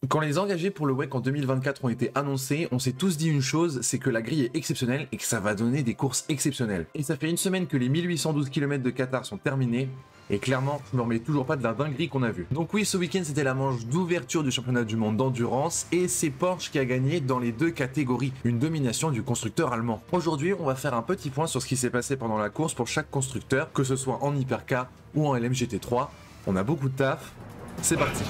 Quand les engagés pour le WEC en 2024 ont été annoncés, on s'est tous dit une chose, c'est que la grille est exceptionnelle et que ça va donner des courses exceptionnelles. Et ça fait une semaine que les 1812 km de Qatar sont terminés, et clairement, je me remets toujours pas de la dinguerie qu'on a vue. Donc oui, ce week-end, c'était la manche d'ouverture du championnat du monde d'endurance, et c'est Porsche qui a gagné dans les deux catégories, une domination du constructeur allemand. Aujourd'hui, on va faire un petit point sur ce qui s'est passé pendant la course pour chaque constructeur, que ce soit en Hypercar ou en LMGT3. On a beaucoup de taf, c'est parti.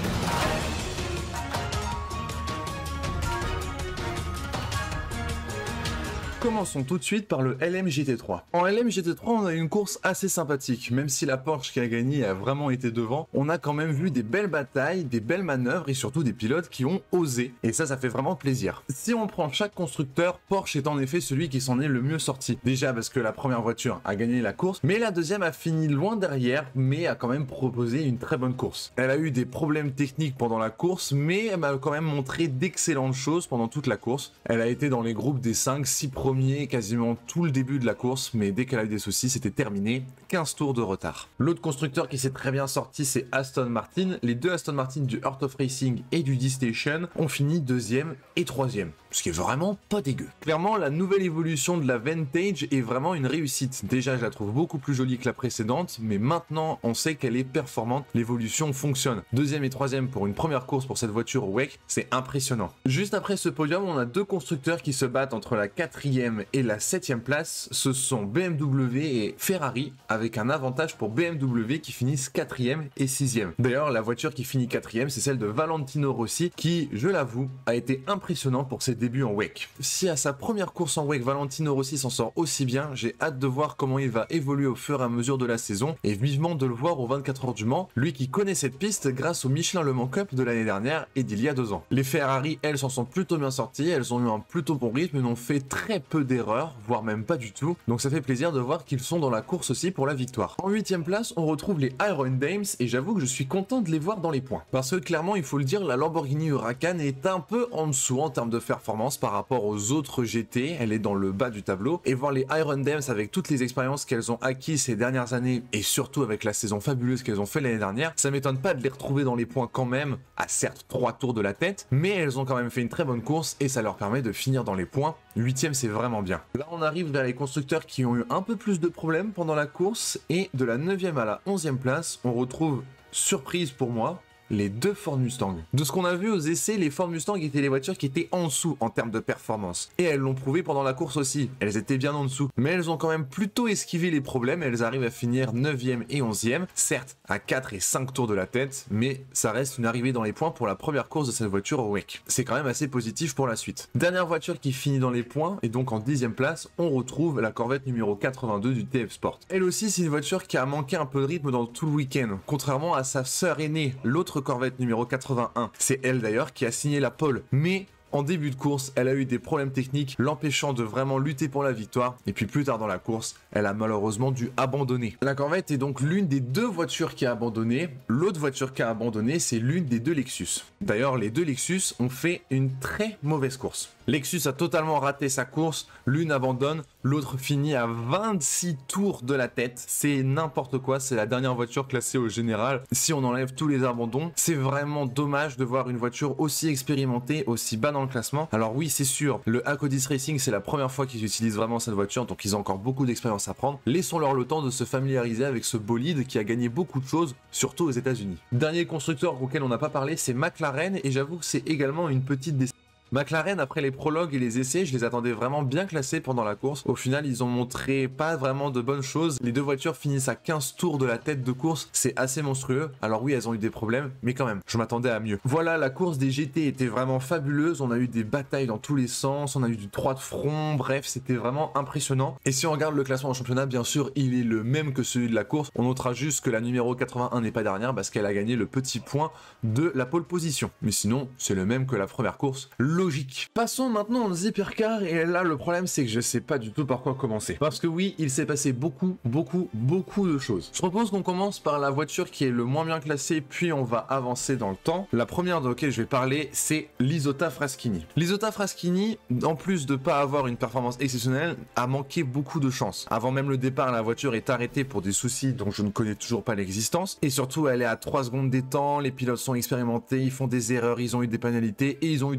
Commençons tout de suite par le LMGT3. En LMGT3, on a eu une course assez sympathique. Même si la Porsche qui a gagné a vraiment été devant, on a quand même vu des belles batailles, des belles manœuvres et surtout des pilotes qui ont osé. Et ça fait vraiment plaisir. Si on prend chaque constructeur, Porsche est en effet celui qui s'en est le mieux sorti. Déjà parce que la première voiture a gagné la course, mais la deuxième a fini loin derrière, mais a quand même proposé une très bonne course. Elle a eu des problèmes techniques pendant la course, mais elle m'a quand même montré d'excellentes choses pendant toute la course. Elle a été dans les groupes des 5-6 premiers quasiment tout le début de la course, mais dès qu'elle a eu des soucis, c'était terminé, 15 tours de retard. L'autre constructeur qui s'est très bien sorti, c'est Aston Martin. Les deux Aston Martin du Heart of Racing et du D-Station ont fini 2e et 3e, ce qui est vraiment pas dégueu. Clairement, la nouvelle évolution de la Vantage est vraiment une réussite. Déjà, je la trouve beaucoup plus jolie que la précédente, mais maintenant, on sait qu'elle est performante, l'évolution fonctionne. 2e et 3e pour une première course pour cette voiture au WEC, c'est impressionnant. Juste après ce podium, on a deux constructeurs qui se battent entre la 4e et la 7e place, ce sont BMW et Ferrari, avec un avantage pour BMW qui finissent 4e et 6e. D'ailleurs, la voiture qui finit 4e, c'est celle de Valentino Rossi, qui, je l'avoue, a été impressionnant pour ses débuts en WEC. Si à sa première course en WEC, Valentino Rossi s'en sort aussi bien, j'ai hâte de voir comment il va évoluer au fur et à mesure de la saison, et vivement de le voir aux 24 heures du Mans, lui qui connaît cette piste grâce au Michelin Le Mans Cup de l'année dernière et d'il y a 2 ans. Les Ferrari, elles, s'en sont plutôt bien sorties, elles ont eu un plutôt bon rythme et n'ont fait très peu d'erreurs, voire même pas du tout, donc ça fait plaisir de voir qu'ils sont dans la course aussi pour la victoire. En 8e place, on retrouve les Iron Dames, et j'avoue que je suis content de les voir dans les points. Parce que clairement, il faut le dire, la Lamborghini Huracan est un peu en dessous en termes de performance par rapport aux autres GT, elle est dans le bas du tableau, et voir les Iron Dames avec toutes les expériences qu'elles ont acquises ces dernières années, et surtout avec la saison fabuleuse qu'elles ont fait l'année dernière, ça m'étonne pas de les retrouver dans les points quand même, à certes 3 tours de la tête, mais elles ont quand même fait une très bonne course, et ça leur permet de finir dans les points. 8e, c'est vraiment bien. Là, on arrive vers les constructeurs qui ont eu un peu plus de problèmes pendant la course, et de la 9e à la 11e place, on retrouve, surprise pour moi, les deux Ford Mustang. De ce qu'on a vu aux essais, les Ford Mustang étaient les voitures qui étaient en dessous en termes de performance. Et elles l'ont prouvé pendant la course aussi. Elles étaient bien en dessous. Mais elles ont quand même plutôt esquivé les problèmes et elles arrivent à finir 9e et 11e. Certes, à 4 et 5 tours de la tête, mais ça reste une arrivée dans les points pour la première course de cette voiture au WEC. C'est quand même assez positif pour la suite. Dernière voiture qui finit dans les points, et donc en 10e place, on retrouve la Corvette numéro 82 du TF Sport. Elle aussi, c'est une voiture qui a manqué un peu de rythme dans tout le week-end. Contrairement à sa sœur aînée, l'autre Corvette numéro 81. C'est elle d'ailleurs qui a signé la pole. Mais en début de course, elle a eu des problèmes techniques l'empêchant de vraiment lutter pour la victoire. Et puis plus tard dans la course, elle a malheureusement dû abandonner. La Corvette est donc l'une des deux voitures qui a abandonné. L'autre voiture qui a abandonné, c'est l'une des deux Lexus. D'ailleurs, les deux Lexus ont fait une très mauvaise course. Lexus a totalement raté sa course, l'une abandonne, l'autre finit à 26 tours de la tête. C'est n'importe quoi, c'est la dernière voiture classée au général. Si on enlève tous les abandons, c'est vraiment dommage de voir une voiture aussi expérimentée, aussi bas dans le classement. Alors oui, c'est sûr, le Acodis Racing, c'est la première fois qu'ils utilisent vraiment cette voiture, donc ils ont encore beaucoup d'expérience à prendre. Laissons-leur le temps de se familiariser avec ce bolide qui a gagné beaucoup de choses, surtout aux États-Unis. Dernier constructeur auquel on n'a pas parlé, c'est McLaren, et j'avoue que c'est également une petite déception. McLaren, après les prologues et les essais, je les attendais vraiment bien classés pendant la course. Au final, ils ont montré pas vraiment de bonnes choses. Les deux voitures finissent à 15 tours de la tête de course. C'est assez monstrueux. Alors oui, elles ont eu des problèmes, mais quand même, je m'attendais à mieux. Voilà, la course des GT était vraiment fabuleuse. On a eu des batailles dans tous les sens. On a eu du 3 de front. Bref, c'était vraiment impressionnant. Et si on regarde le classement en championnat, bien sûr, il est le même que celui de la course. On notera juste que la numéro 81 n'est pas dernière parce qu'elle a gagné le petit point de la pole position. Mais sinon, c'est le même que la première course. logique. Passons maintenant aux hypercars, et là le problème c'est que je sais pas du tout par quoi commencer. Parce que oui, il s'est passé beaucoup de choses. Je propose qu'on commence par la voiture qui est le moins bien classée, puis on va avancer dans le temps. La première de laquelle je vais parler, c'est l'Isotta Fraschini. L'Isotta Fraschini, en plus de pas avoir une performance exceptionnelle, a manqué beaucoup de chance. Avant même le départ, la voiture est arrêtée pour des soucis dont je ne connais toujours pas l'existence. Et surtout, elle est à 3 secondes des temps, les pilotes sont expérimentés, ils font des erreurs, ils ont eu des pénalités et ils ont eu...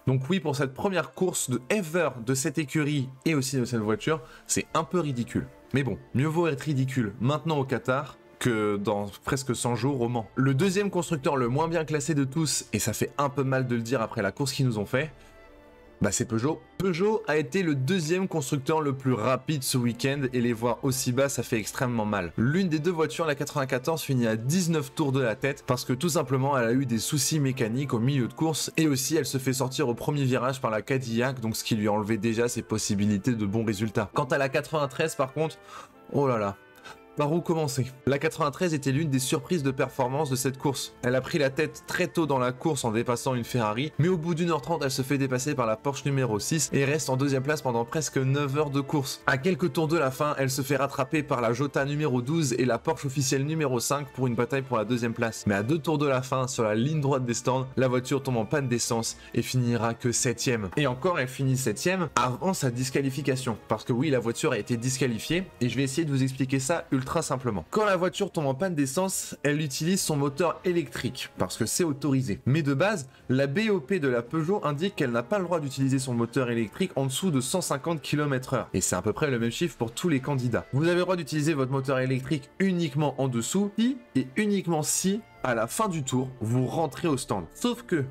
Donc oui, pour cette première course de ever de cette écurie et aussi de cette voiture, c'est un peu ridicule. Mais bon, mieux vaut être ridicule maintenant au Qatar que dans presque 100 jours au Mans. Le deuxième constructeur le moins bien classé de tous, et ça fait un peu mal de le dire après la course qu'ils nous ont fait, bah c'est Peugeot. Peugeot a été le deuxième constructeur le plus rapide ce week-end et les voir aussi bas, ça fait extrêmement mal. L'une des deux voitures, la 94, finit à 19 tours de la tête parce que tout simplement elle a eu des soucis mécaniques au milieu de course et aussi elle se fait sortir au premier virage par la Cadillac, donc ce qui lui a enlevé déjà ses possibilités de bons résultats. Quant à la 93 par contre, oh là là. Par où commencer? La 93 était l'une des surprises de performance de cette course. Elle a pris la tête très tôt dans la course en dépassant une Ferrari, mais au bout d'1h30, elle se fait dépasser par la Porsche numéro 6 et reste en deuxième place pendant presque 9 heures de course. À quelques tours de la fin, elle se fait rattraper par la Jota numéro 12 et la Porsche officielle numéro 5 pour une bataille pour la deuxième place. Mais à 2 tours de la fin, sur la ligne droite des stands, la voiture tombe en panne d'essence et finira que 7ème. Et encore, elle finit 7ème avant sa disqualification. Parce que oui, la voiture a été disqualifiée et je vais essayer de vous expliquer ça ultra simplement. Quand la voiture tombe en panne d'essence, elle utilise son moteur électrique parce que c'est autorisé. Mais de base, la BOP de la Peugeot indique qu'elle n'a pas le droit d'utiliser son moteur électrique en dessous de 150 km/h. Et c'est à peu près le même chiffre pour tous les candidats. Vous avez le droit d'utiliser votre moteur électrique uniquement en dessous si et uniquement si, à la fin du tour, vous rentrez au stand. Sauf que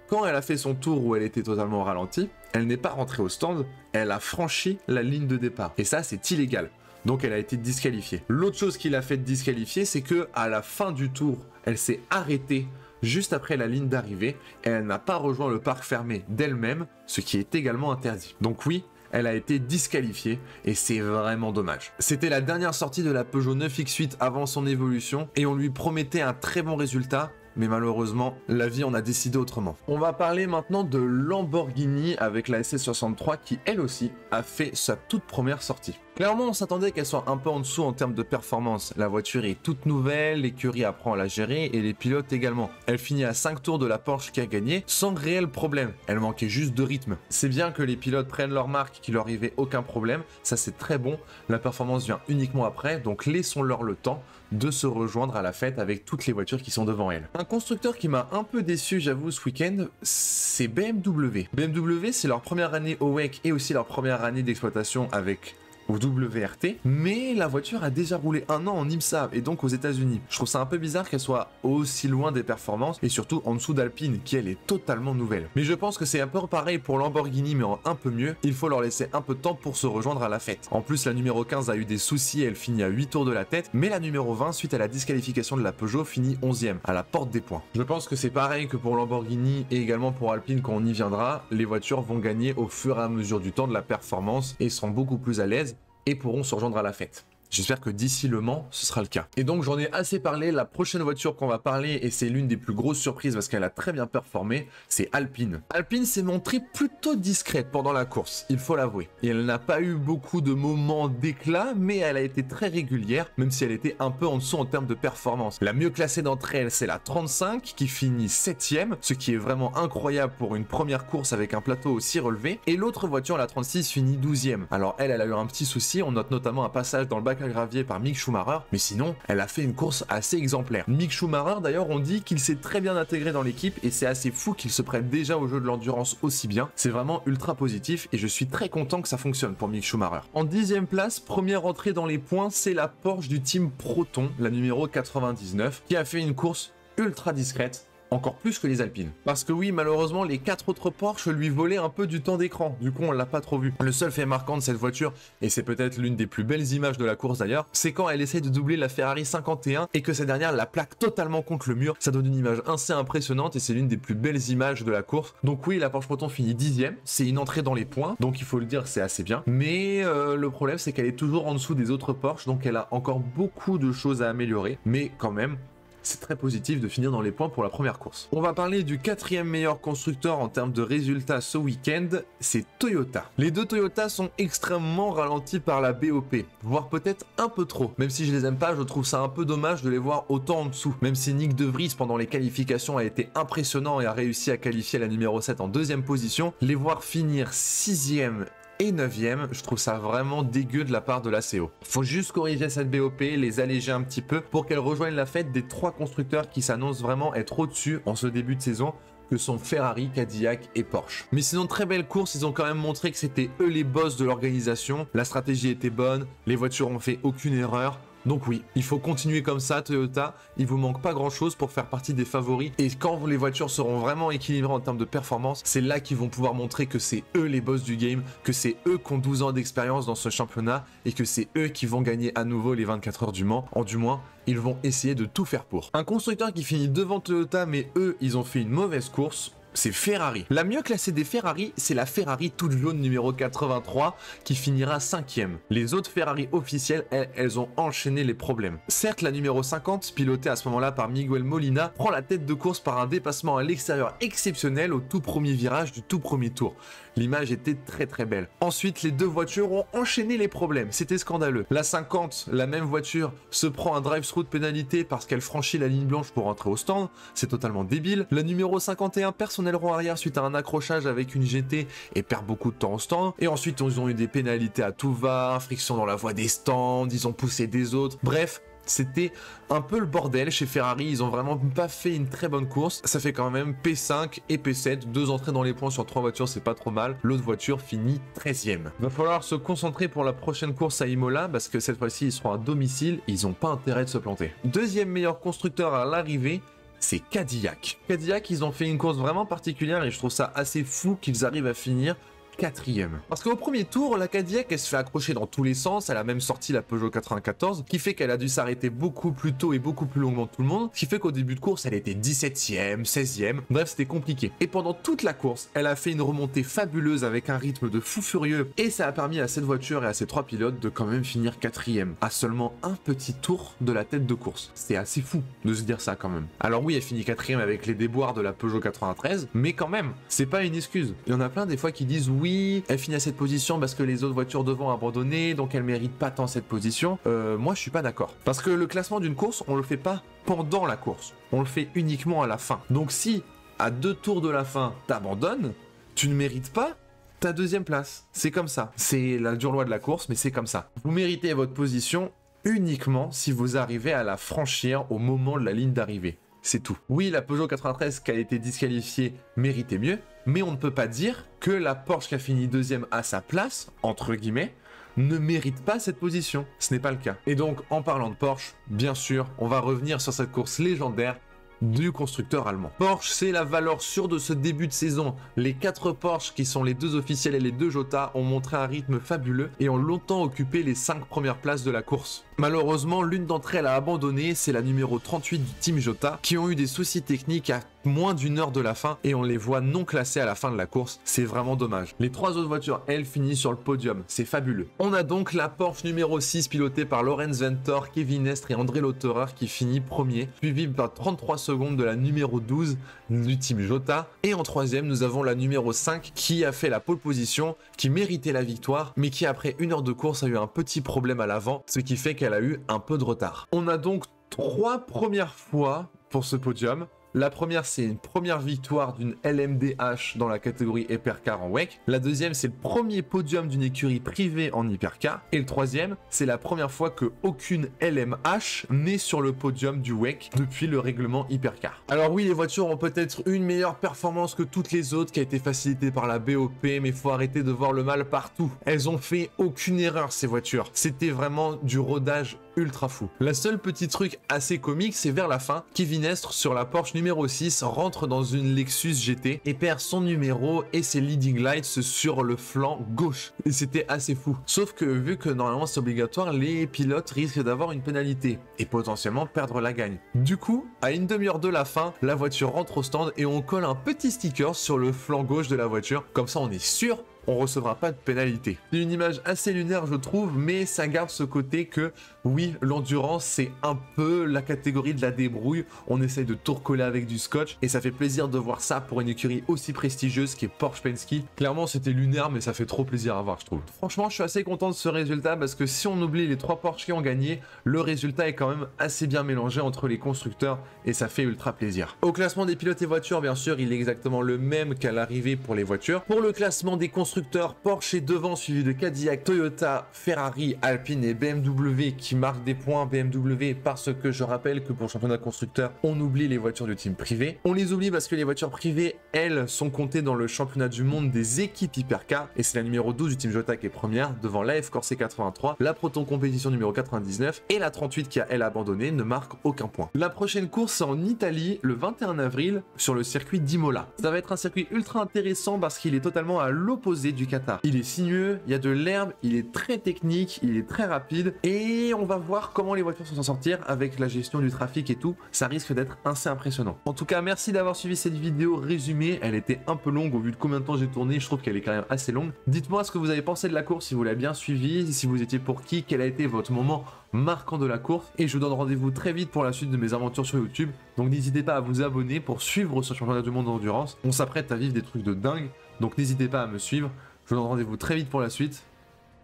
quand elle a fait son tour où elle était totalement ralentie, elle n'est pas rentrée au stand, elle a franchi la ligne de départ. Et ça, c'est illégal. Donc elle a été disqualifiée. L'autre chose qui l'a fait disqualifier, c'est que à la fin du tour, elle s'est arrêtée juste après la ligne d'arrivée et elle n'a pas rejoint le parc fermé d'elle-même, ce qui est également interdit. Donc oui, elle a été disqualifiée et c'est vraiment dommage. C'était la dernière sortie de la Peugeot 9X8 avant son évolution et on lui promettait un très bon résultat. Mais malheureusement, la vie en a décidé autrement. On va parler maintenant de Lamborghini avec la SS63 qui, elle aussi, a fait sa toute première sortie. Clairement, on s'attendait qu'elle soit un peu en dessous en termes de performance. La voiture est toute nouvelle, l'écurie apprend à la gérer et les pilotes également. Elle finit à 5 tours de la Porsche qui a gagné sans réel problème. Elle manquait juste de rythme. C'est bien que les pilotes prennent leur marque, qu'il leur arrivait aucun problème. Ça, c'est très bon. La performance vient uniquement après, donc laissons-leur le temps de se rejoindre à la fête avec toutes les voitures qui sont devant elle. Un constructeur qui m'a un peu déçu, j'avoue, ce week-end, c'est BMW. BMW, c'est leur première année au WEC et aussi leur première année d'exploitation avec au WRT, mais la voiture a déjà roulé 1 an en IMSA et donc aux États-Unis. Je trouve ça un peu bizarre qu'elle soit aussi loin des performances et surtout en dessous d'Alpine qui elle est totalement nouvelle. Mais je pense que c'est un peu pareil pour Lamborghini mais en un peu mieux. Il faut leur laisser un peu de temps pour se rejoindre à la fête. En plus la numéro 15 a eu des soucis, elle finit à 8 tours de la tête, mais la numéro 20 suite à la disqualification de la Peugeot finit 11ème à la porte des points. Je pense que c'est pareil que pour Lamborghini et également pour Alpine quand on y viendra. Les voitures vont gagner au fur et à mesure du temps de la performance et seront beaucoup plus à l'aise et pourront se rejoindre à la fête. J'espère que d'ici le Mans, ce sera le cas. Et donc j'en ai assez parlé, la prochaine voiture qu'on va parler, et c'est l'une des plus grosses surprises parce qu'elle a très bien performé, c'est Alpine. Alpine s'est montrée plutôt discrète pendant la course, il faut l'avouer. Et elle n'a pas eu beaucoup de moments d'éclat, mais elle a été très régulière, même si elle était un peu en dessous en termes de performance. La mieux classée d'entre elles, c'est la 35, qui finit 7ème, ce qui est vraiment incroyable pour une première course avec un plateau aussi relevé. Et l'autre voiture, la 36, finit 12ème. Alors elle a eu un petit souci, on note notamment un passage dans le bac à gravier par Mick Schumacher, mais sinon, elle a fait une course assez exemplaire. Mick Schumacher, d'ailleurs, on dit qu'il s'est très bien intégré dans l'équipe et c'est assez fou qu'il se prête déjà au jeu de l'endurance aussi bien. C'est vraiment ultra positif et je suis très content que ça fonctionne pour Mick Schumacher. En 10ème place, première entrée dans les points, c'est la Porsche du team Proton, la numéro 99, qui a fait une course ultra discrète. Encore plus que les Alpines. Parce que oui, malheureusement, les 4 autres Porsche lui volaient un peu du temps d'écran. Du coup, on l'a pas trop vu. Le seul fait marquant de cette voiture, et c'est peut-être l'une des plus belles images de la course d'ailleurs, c'est quand elle essaie de doubler la Ferrari 51 et que cette dernière la plaque totalement contre le mur. Ça donne une image assez impressionnante et c'est l'une des plus belles images de la course. Donc oui, la Porsche Proton finit 10ème. C'est une entrée dans les points. Donc il faut le dire, c'est assez bien. Mais le problème, c'est qu'elle est toujours en dessous des autres Porsche. Donc elle a encore beaucoup de choses à améliorer. Mais quand même, c'est très positif de finir dans les points pour la première course. On va parler du 4e meilleur constructeur en termes de résultats ce week-end, c'est Toyota. Les deux Toyota sont extrêmement ralentis par la BOP, voire peut-être un peu trop. Même si je les aime pas, je trouve ça un peu dommage de les voir autant en dessous. Même si Nick De Vries pendant les qualifications a été impressionnant et a réussi à qualifier la numéro 7 en 2e position, les voir finir 6e et 9e, je trouve ça vraiment dégueu de la part de la CO. Faut juste corriger cette BOP, les alléger un petit peu pour qu'elle rejoigne la fête des 3 constructeurs qui s'annoncent vraiment être au-dessus en ce début de saison, que sont Ferrari, Cadillac et Porsche. Mais sinon, très belle course, ils ont quand même montré que c'était eux les boss de l'organisation, la stratégie était bonne, les voitures ont fait aucune erreur. Donc oui, il faut continuer comme ça, Toyota. Il vous manque pas grand chose pour faire partie des favoris. Et quand les voitures seront vraiment équilibrées en termes de performance, c'est là qu'ils vont pouvoir montrer que c'est eux les boss du game, que c'est eux qui ont 12 ans d'expérience dans ce championnat et que c'est eux qui vont gagner à nouveau les 24 heures du Mans. Du moins, ils vont essayer de tout faire pour. Un constructeur qui finit devant Toyota, mais eux, ils ont fait une mauvaise course, c'est Ferrari. La mieux classée des Ferrari, c'est la Ferrari toute jaune numéro 83 qui finira 5e. Les autres Ferrari officielles, elles ont enchaîné les problèmes. Certes, la numéro 50, pilotée à ce moment-là par Miguel Molina, prend la tête de course par un dépassement à l'extérieur exceptionnel au tout premier virage du tout premier tour. L'image était très très belle. Ensuite, les deux voitures ont enchaîné les problèmes. C'était scandaleux. La 50, la même voiture, se prend un drive-through de pénalité parce qu'elle franchit la ligne blanche pour entrer au stand. C'est totalement débile. La numéro 51, personne aileron arrière suite à un accrochage avec une GT et perd beaucoup de temps au stand. Et ensuite, ils ont eu des pénalités à tout va, friction dans la voie des stands, ils ont poussé des autres. Bref, c'était un peu le bordel chez Ferrari, ils ont vraiment pas fait une très bonne course. Ça fait quand même P5 et P7, 2 entrées dans les points sur 3 voitures, c'est pas trop mal. L'autre voiture finit 13e. Va falloir se concentrer pour la prochaine course à Imola, parce que cette fois-ci ils seront à domicile, ils ont pas intérêt de se planter. Deuxième meilleur constructeur à l'arrivée, c'est Cadillac. Cadillac, ils ont fait une course vraiment particulière et je trouve ça assez fou qu'ils arrivent à finir 4e. Parce qu'au premier tour, la Cadillac, elle se fait accrocher dans tous les sens, elle a même sorti la Peugeot 94, qui fait qu'elle a dû s'arrêter beaucoup plus tôt et beaucoup plus longuement que tout le monde, ce qui fait qu'au début de course, elle était 17e, 16e, bref, c'était compliqué. Et pendant toute la course, elle a fait une remontée fabuleuse avec un rythme de fou furieux, et ça a permis à cette voiture et à ces 3 pilotes de quand même finir 4e, à seulement un petit tour de la tête de course. C'est assez fou de se dire ça quand même. Alors oui, elle finit 4e avec les déboires de la Peugeot 93, mais quand même, c'est pas une excuse. Il y en a plein des fois qui disent oui, elle finit à cette position parce que les autres voitures devant ont abandonné, donc elle mérite pas tant cette position. Moi, je suis pas d'accord. Parce que le classement d'une course, on le fait pas pendant la course. On le fait uniquement à la fin. Donc si, à 2 tours de la fin, t'abandonnes, tu ne mérites pas ta 2e place. C'est comme ça. C'est la dure loi de la course, mais c'est comme ça. Vous méritez votre position uniquement si vous arrivez à la franchir au moment de la ligne d'arrivée. C'est tout. Oui, la Peugeot 93 qui a été disqualifiée méritait mieux, mais on ne peut pas dire que la Porsche qui a fini 2e à sa place, entre guillemets, ne mérite pas cette position. Ce n'est pas le cas. Et donc, en parlant de Porsche, bien sûr, on va revenir sur cette course légendaire du constructeur allemand. Porsche, c'est la valeur sûre de ce début de saison. Les 4 Porsche, qui sont les 2 officiels et les 2 Jota, ont montré un rythme fabuleux et ont longtemps occupé les 5 premières places de la course. Malheureusement, l'une d'entre elles a abandonné, c'est la numéro 38 du Team Jota, qui ont eu des soucis techniques à moins d'1 heure de la fin et on les voit non classés à la fin de la course. C'est vraiment dommage. Les 3 autres voitures, elles, finissent sur le podium. C'est fabuleux. On a donc la Porsche numéro 6 pilotée par Lorenz Ventore, Kevin Estre et André Lotterer qui finit premier, suivi par 33 secondes de la numéro 12 du Team Jota. Et en 3e, nous avons la numéro 5 qui a fait la pole position, qui méritait la victoire, mais qui après 1 heure de course a eu un petit problème à l'avant, ce qui fait qu'elle a eu un peu de retard. On a donc 3 premières fois pour ce podium. La première, c'est une première victoire d'une LMDH dans la catégorie Hypercar en WEC. La deuxième, c'est le premier podium d'une écurie privée en Hypercar. Et le troisième, c'est la première fois qu'aucune LMH n'est sur le podium du WEC depuis le règlement Hypercar. Alors oui, les voitures ont peut-être une meilleure performance que toutes les autres qui a été facilitée par la BOP, mais faut arrêter de voir le mal partout. Elles ont fait aucune erreur, ces voitures. C'était vraiment du rodage ultra fou. La seule petit truc assez comique, c'est vers la fin, Kevin Estre sur la Porsche numéro 6 rentre dans une Lexus GT et perd son numéro et ses leading lights sur le flanc gauche. Et c'était assez fou. Sauf que vu que normalement c'est obligatoire, les pilotes risquent d'avoir une pénalité et potentiellement perdre la gagne. Du coup, à une demi-heure de la fin, la voiture rentre au stand et on colle un petit sticker sur le flanc gauche de la voiture. Comme ça, on est sûr on recevra pas de pénalité. C'est une image assez lunaire, je trouve, mais ça garde ce côté que, oui, l'endurance, c'est un peu la catégorie de la débrouille. On essaye de tout recoller avec du scotch, et ça fait plaisir de voir ça pour une écurie aussi prestigieuse qui est Porsche Penske. Clairement, c'était lunaire, mais ça fait trop plaisir à voir, je trouve. Franchement, je suis assez content de ce résultat, parce que si on oublie les 3 Porsche qui ont gagné, le résultat est quand même assez bien mélangé entre les constructeurs, et ça fait ultra plaisir. Au classement des pilotes et voitures, bien sûr, il est exactement le même qu'à l'arrivée pour les voitures. Pour le classement des constructeurs, Porsche est devant, suivi de Cadillac, Toyota, Ferrari, Alpine et BMW qui marquent des points. BMW parce que je rappelle que pour le championnat constructeur, on oublie les voitures du team privé. On les oublie parce que les voitures privées, elles, sont comptées dans le championnat du monde des équipes hypercar, et c'est la numéro 12 du team Jota qui est première, devant l'AF Corse 83, la Proton Compétition numéro 99, et la 38 qui a, elle, abandonné, ne marque aucun point. La prochaine course, c'est en Italie, le 21 avril, sur le circuit d'Imola. Ça va être un circuit ultra intéressant parce qu'il est totalement à l'opposé du Qatar. Il est sinueux, il y a de l'herbe, il est très technique, il est très rapide, et on va voir comment les voitures vont s'en sortir avec la gestion du trafic et tout. Ça risque d'être assez impressionnant. En tout cas, merci d'avoir suivi cette vidéo résumée. Elle était un peu longue au vu de combien de temps j'ai tourné. Je trouve qu'elle est quand même assez longue. Dites-moi ce que vous avez pensé de la course, si vous l'avez bien suivi, si vous étiez pour qui, quel a été votre moment marquant de la course, et je vous donne rendez-vous très vite pour la suite de mes aventures sur YouTube. Donc n'hésitez pas à vous abonner pour suivre ce championnat du monde d'endurance. On s'apprête à vivre des trucs de dingue, donc n'hésitez pas à me suivre. Je vous donne rendez-vous très vite pour la suite.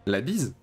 La bise!